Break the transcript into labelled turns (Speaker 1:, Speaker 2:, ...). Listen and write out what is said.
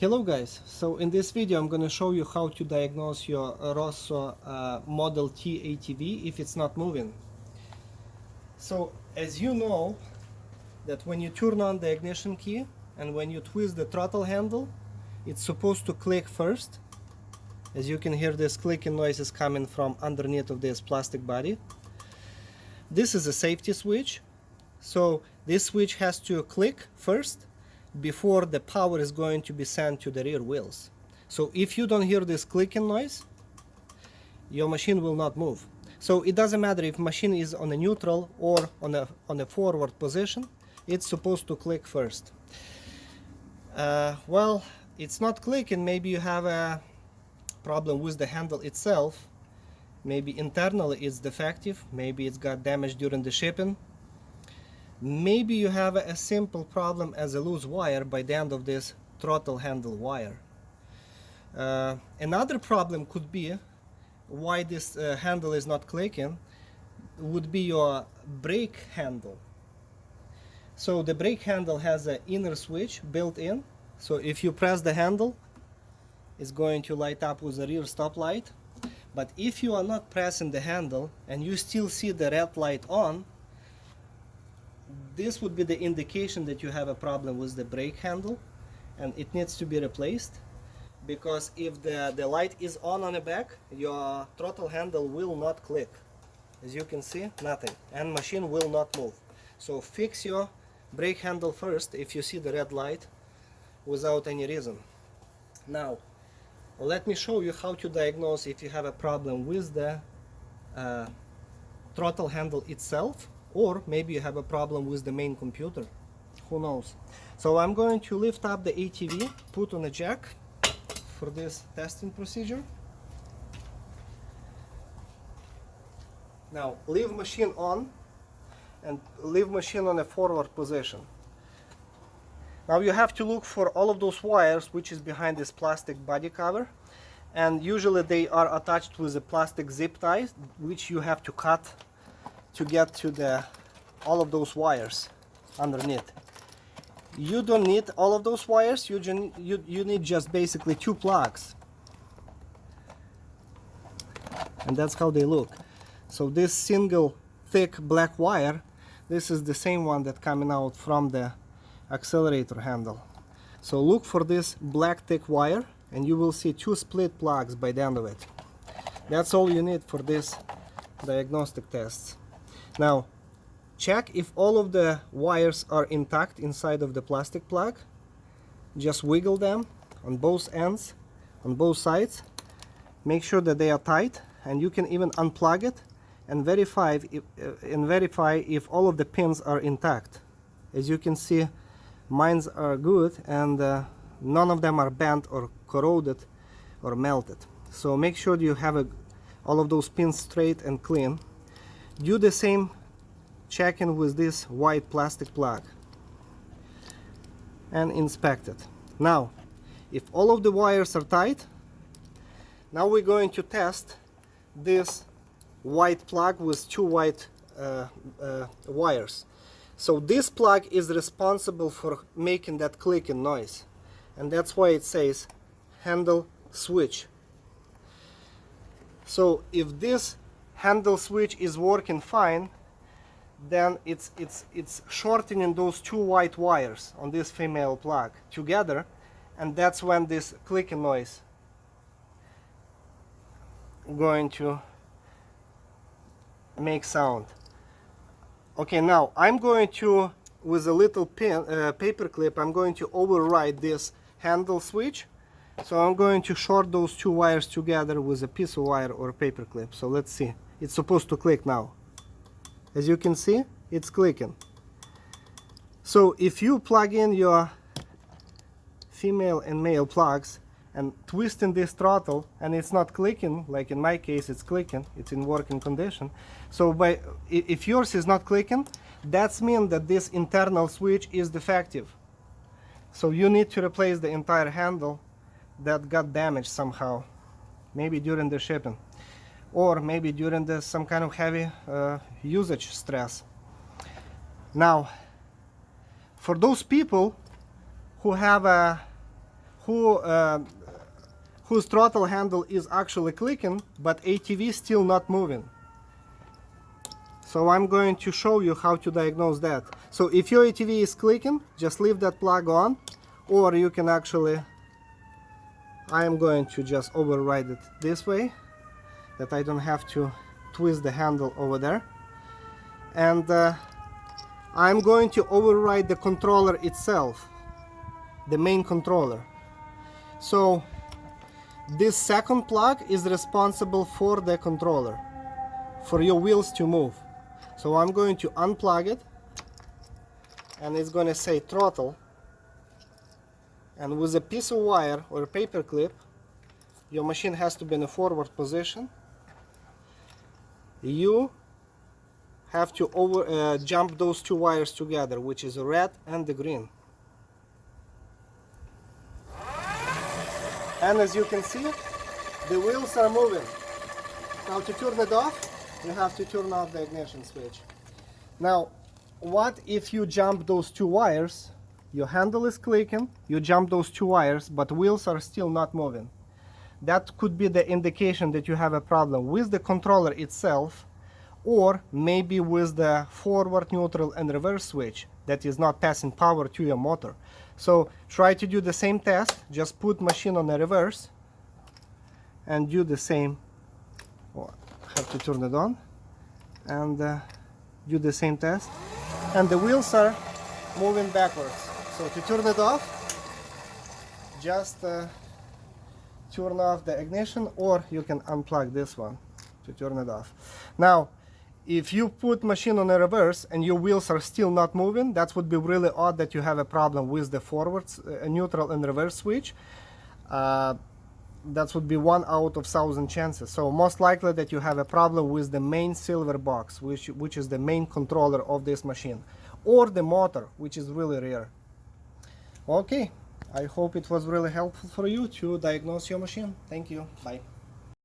Speaker 1: Hello guys, so in this video I'm going to show you how to diagnose your Rosso Model T ATV if it's not moving. So as you know that when you turn on the ignition key and when you twist the throttle handle, it's supposed to click first. As you can hear, this clicking noise is coming from underneath of this plastic body. This is a safety switch, so this switch has to click first before the power is going to be sent to the rear wheels. So if you don't hear this clicking noise, your machine will not move. So it doesn't matter if machine is on a neutral or on a forward position, it's supposed to click first. Well, it's not clicking. Maybe you have a problem with the handle itself. Maybe internally it's defective, maybe it's got damage during the shipping. Maybe you have a simple problem as a loose wire by the end of this throttle handle wire. Another problem could be why this handle is not clicking would be your brake handle. So the brake handle has an inner switch built in, so if you press the handle, it's going to light up with a rear stop light. But if you are not pressing the handle and you still see the red light on, this would be the indication that you have a problem with the brake handle and it needs to be replaced, because if the light is on the back, your throttle handle will not click. As you can see, nothing, and machine will not move. So fix your brake handle first if you see the red light without any reason. Now let me show you how to diagnose if you have a problem with the throttle handle itself, or maybe you have a problem with the main computer. Who knows? So I'm going to lift up the ATV, put on a jack for this testing procedure. Now leave machine on and leave machine on a forward position. Now you have to look for all of those wires which is behind this plastic body cover, and usually they are attached with a plastic zip ties which you have to cut to get to all of those wires underneath. You don't need all of those wires, you need just basically two plugs, and that's how they look. So this single thick black wire, this is the same one that coming out from the accelerator handle. So look for this black thick wire and you will see two split plugs by the end of it. That's all you need for this diagnostic tests. Now check if all of the wires are intact inside of the plastic plug. Just wiggle them on both ends, on both sides. Make sure that they are tight, and you can even unplug it and verify if all of the pins are intact. As you can see, mine are good, and none of them are bent or corroded or melted. So make sure you have all of those pins straight and clean. Do the same checking with this white plastic plug and inspect it. Now if all of the wires are tight, now we're going to test this white plug with two white wires. So this plug is responsible for making that clicking noise, and that's why it says handle switch. So if this handle switch is working fine, then it's shortening those two white wires on this female plug together, and that's when this clicking noise going to make sound. Okay, now I'm going to, with a little paper clip, I'm going to override this handle switch. So I'm going to short those two wires together with a piece of wire or a paper clip. So let's see, it's supposed to click now. As you can see, it's clicking. So if you plug in your female and male plugs and twisting this throttle and it's not clicking, like in my case it's clicking, it's in working condition. So if yours is not clicking, that's mean that this internal switch is defective. So you need to replace the entire handle that got damaged somehow, maybe during the shipping, or maybe during some kind of heavy usage stress. Now, for those people who whose throttle handle is actually clicking, but ATV still not moving. So I'm going to show you how to diagnose that. So if your ATV is clicking, just leave that plug on, or you can actually, I am going to just override it this way, that I don't have to twist the handle over there. And I'm going to override the controller itself, the main controller. So this second plug is responsible for the controller, for your wheels to move. So I'm going to unplug it, and it's going to say throttle, and with a piece of wire or a paper clip, your machine has to be in a forward position. You have to jump those two wires together, which is the red and the green. And as you can see, the wheels are moving. Now to turn it off, you have to turn off the ignition switch. Now, what if you jump those two wires? Your handle is clicking, you jump those two wires, but wheels are still not moving. That could be the indication that you have a problem with the controller itself, or maybe with the forward, neutral, and reverse switch that is not passing power to your motor. So try to do the same test. Just put machine on the reverse and do the same. Oh, I have to turn it on and do the same test. And the wheels are moving backwards. So to turn it off, just turn off the ignition, or you can unplug this one to turn it off. Now, if you put machine on a reverse and your wheels are still not moving, that would be really odd that you have a problem with the forward, neutral, and reverse switch. That would be 1 out of 1,000 chances. So most likely that you have a problem with the main silver box, which is the main controller of this machine, or the motor, which is really rare. Okay, I hope it was really helpful for you to diagnose your machine. Thank you. Bye.